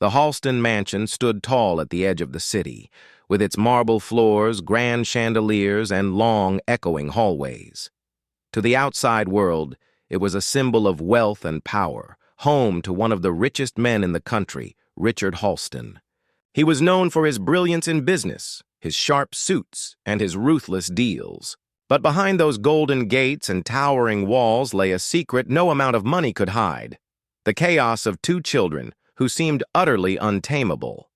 The Halston mansion stood tall at the edge of the city, with its marble floors, grand chandeliers, and long, echoing hallways. To the outside world, it was a symbol of wealth and power, home to one of the richest men in the country, Richard Halston. He was known for his brilliance in business, his sharp suits, and his ruthless deals. But behind those golden gates and towering walls lay a secret no amount of money could hide: the chaos of two children who seemed utterly untamable.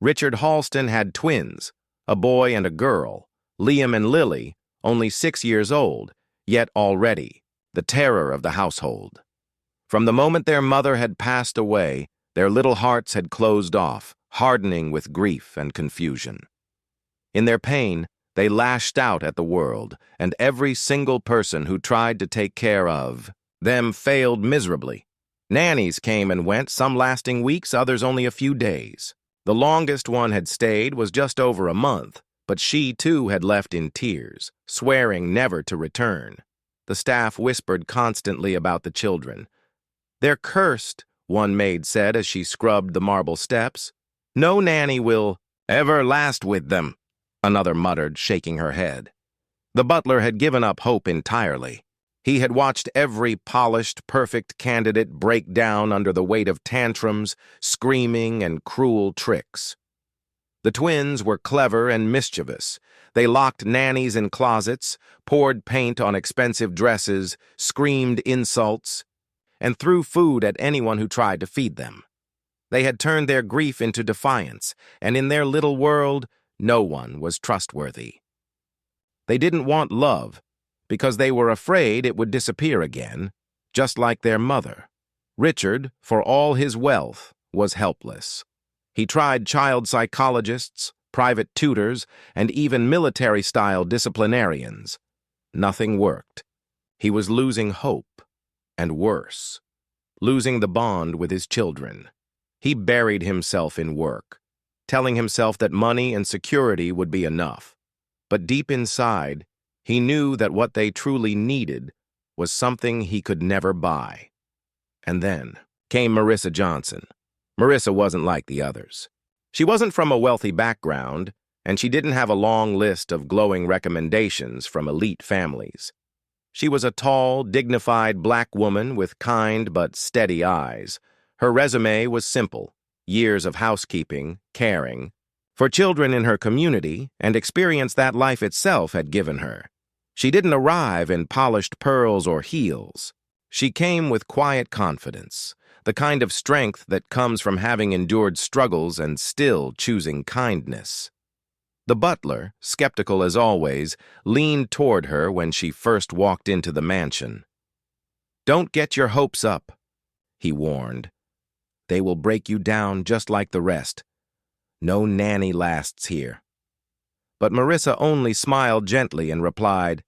Richard Halston had twins, a boy and a girl, Liam and Lily, only 6 years old, yet already the terror of the household. From the moment their mother had passed away, their little hearts had closed off, hardening with grief and confusion. In their pain, they lashed out at the world, and every single person who tried to take care of them failed miserably. Nannies came and went, some lasting weeks, others only a few days. The longest one had stayed was just over a month, but she too had left in tears, swearing never to return. The staff whispered constantly about the children. "They're cursed," one maid said as she scrubbed the marble steps. "No nanny will ever last with them," another muttered, shaking her head. The butler had given up hope entirely. He had watched every polished, perfect candidate break down under the weight of tantrums, screaming, and cruel tricks. The twins were clever and mischievous. They locked nannies in closets, poured paint on expensive dresses, screamed insults, and threw food at anyone who tried to feed them. They had turned their grief into defiance, and in their little world, no one was trustworthy. They didn't want love, because they were afraid it would disappear again, just like their mother. Richard, for all his wealth, was helpless. He tried child psychologists, private tutors, and even military-style disciplinarians. Nothing worked. He was losing hope, and worse, losing the bond with his children. He buried himself in work, telling himself that money and security would be enough. But deep inside, he knew that what they truly needed was something he could never buy. And then came Marissa Johnson. Marissa wasn't like the others. She wasn't from a wealthy background, and she didn't have a long list of glowing recommendations from elite families. She was a tall, dignified black woman with kind but steady eyes. Her resume was simple: years of housekeeping, caring, for children in her community, and experience that life itself had given her. She didn't arrive in polished pearls or heels. She came with quiet confidence, the kind of strength that comes from having endured struggles and still choosing kindness. The butler, skeptical as always, leaned toward her when she first walked into the mansion. "Don't get your hopes up," he warned. "They will break you down just like the rest. No nanny lasts here." But Marissa only smiled gently and replied,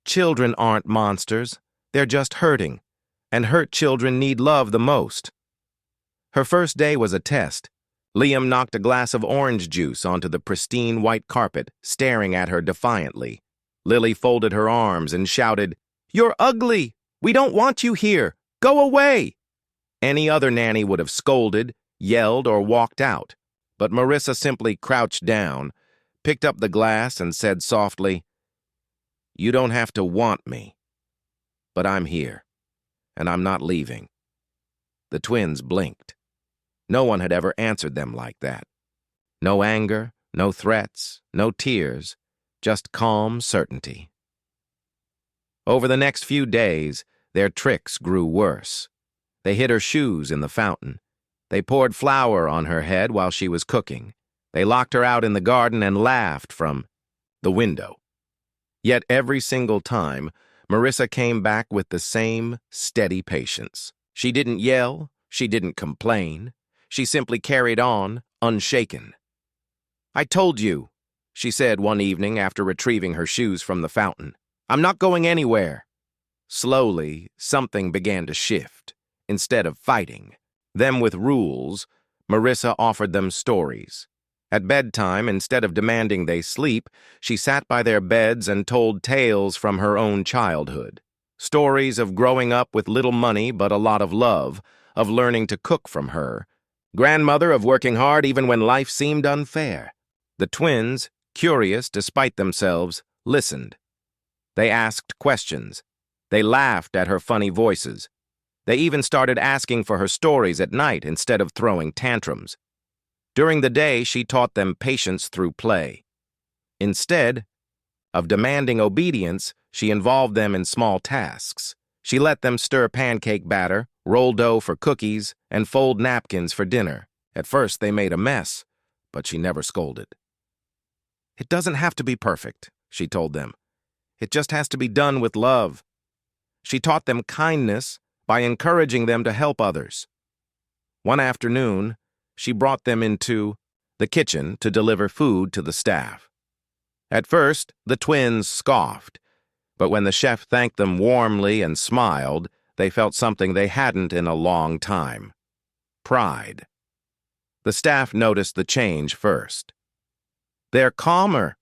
"Children aren't monsters. They're just hurting, and hurt children need love the most." Her first day was a test. Liam knocked a glass of orange juice onto the pristine white carpet, staring at her defiantly. Lily folded her arms and shouted, "You're ugly! We don't want you here! Go away!" Any other nanny would have scolded, yelled, or walked out, but Marissa simply crouched down, picked up the glass, and said softly, "You don't have to want me, but I'm here, and I'm not leaving." The twins blinked. No one had ever answered them like that. No anger, no threats, no tears, just calm certainty. Over the next few days, their tricks grew worse. They hid her shoes in the fountain. They poured flour on her head while she was cooking. They locked her out in the garden and laughed from the window. Yet every single time, Marissa came back with the same steady patience. She didn't yell, she didn't complain. She simply carried on, unshaken. "I told you," she said one evening after retrieving her shoes from the fountain. "I'm not going anywhere." Slowly, something began to shift. Instead of fighting them with rules, Marissa offered them stories. At bedtime, instead of demanding they sleep, she sat by their beds and told tales from her own childhood. Stories of growing up with little money but a lot of love, of learning to cook from her, grandmother of working hard even when life seemed unfair. The twins, curious despite themselves, listened. They asked questions. They laughed at her funny voices. They even started asking for her stories at night instead of throwing tantrums. During the day, she taught them patience through play. Instead of demanding obedience, she involved them in small tasks. She let them stir pancake batter, roll dough for cookies, and fold napkins for dinner. At first, they made a mess, but she never scolded. "It doesn't have to be perfect," she told them. "It just has to be done with love." She taught them kindness by encouraging them to help others. One afternoon, she brought them into the kitchen to deliver food to the staff. At first, the twins scoffed, but when the chef thanked them warmly and smiled, they felt something they hadn't in a long time: pride. The staff noticed the change first. "They're calmer,"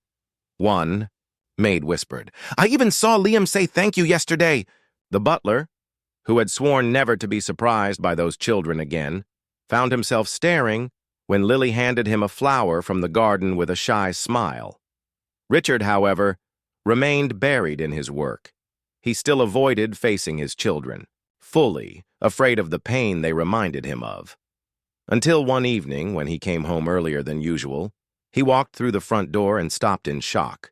one maid whispered. "I even saw Liam say thank you yesterday." The butler, who had sworn never to be surprised by those children again, found himself staring when Lily handed him a flower from the garden with a shy smile. Richard, however, remained buried in his work. He still avoided facing his children, fully afraid of the pain they reminded him of. Until one evening, when he came home earlier than usual, he walked through the front door and stopped in shock.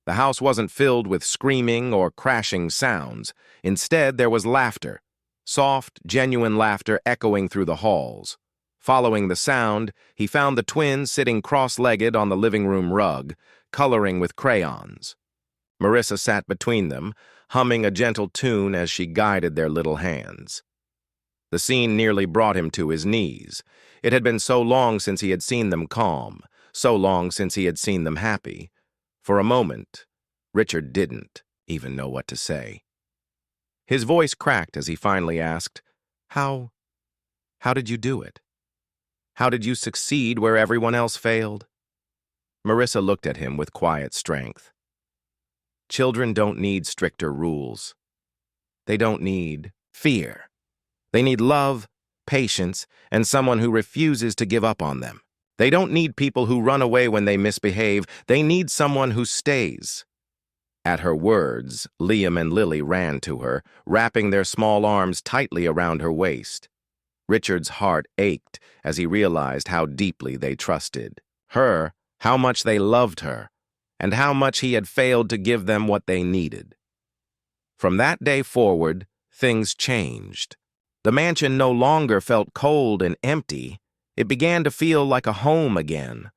The house wasn't filled with screaming or crashing sounds. Instead, there was laughter, soft, genuine laughter echoing through the halls. Following the sound, he found the twins sitting cross-legged on the living room rug, coloring with crayons. Marissa sat between them, humming a gentle tune as she guided their little hands. The scene nearly brought him to his knees. It had been so long since he had seen them calm, so long since he had seen them happy. For a moment, Richard didn't even know what to say. His voice cracked as he finally asked, How did you do it? How did you succeed where everyone else failed?" Marissa looked at him with quiet strength. "Children don't need stricter rules. They don't need fear. They need love, patience, and someone who refuses to give up on them. They don't need people who run away when they misbehave. They need someone who stays." At her words, Liam and Lily ran to her, wrapping their small arms tightly around her waist. Richard's heart ached as he realized how deeply they trusted her, how much they loved her, and how much he had failed to give them what they needed. From that day forward, things changed. The mansion no longer felt cold and empty. It began to feel like a home again.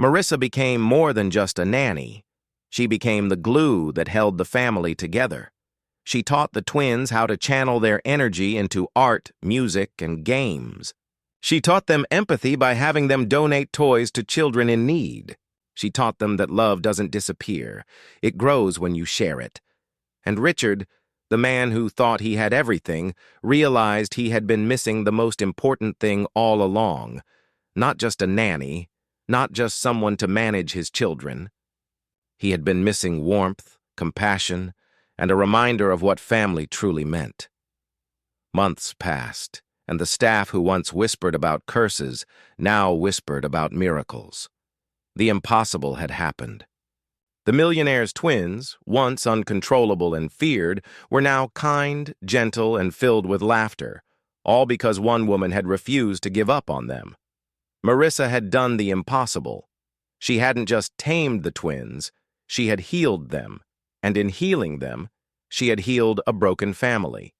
Marissa became more than just a nanny. She became the glue that held the family together. She taught the twins how to channel their energy into art, music, and games. She taught them empathy by having them donate toys to children in need. She taught them that love doesn't disappear. It grows when you share it. And Richard, the man who thought he had everything, realized he had been missing the most important thing all along. Not just a nanny, not just someone to manage his children. He had been missing warmth, compassion, and a reminder of what family truly meant. Months passed, and the staff who once whispered about curses now whispered about miracles. The impossible had happened. The Millionaire's twins, once uncontrollable and feared, were now kind, gentle, and filled with laughter, all because one woman had refused to give up on them. Marissa had done the impossible. She hadn't just tamed the twins, she had healed them, and in healing them, she had healed a broken family.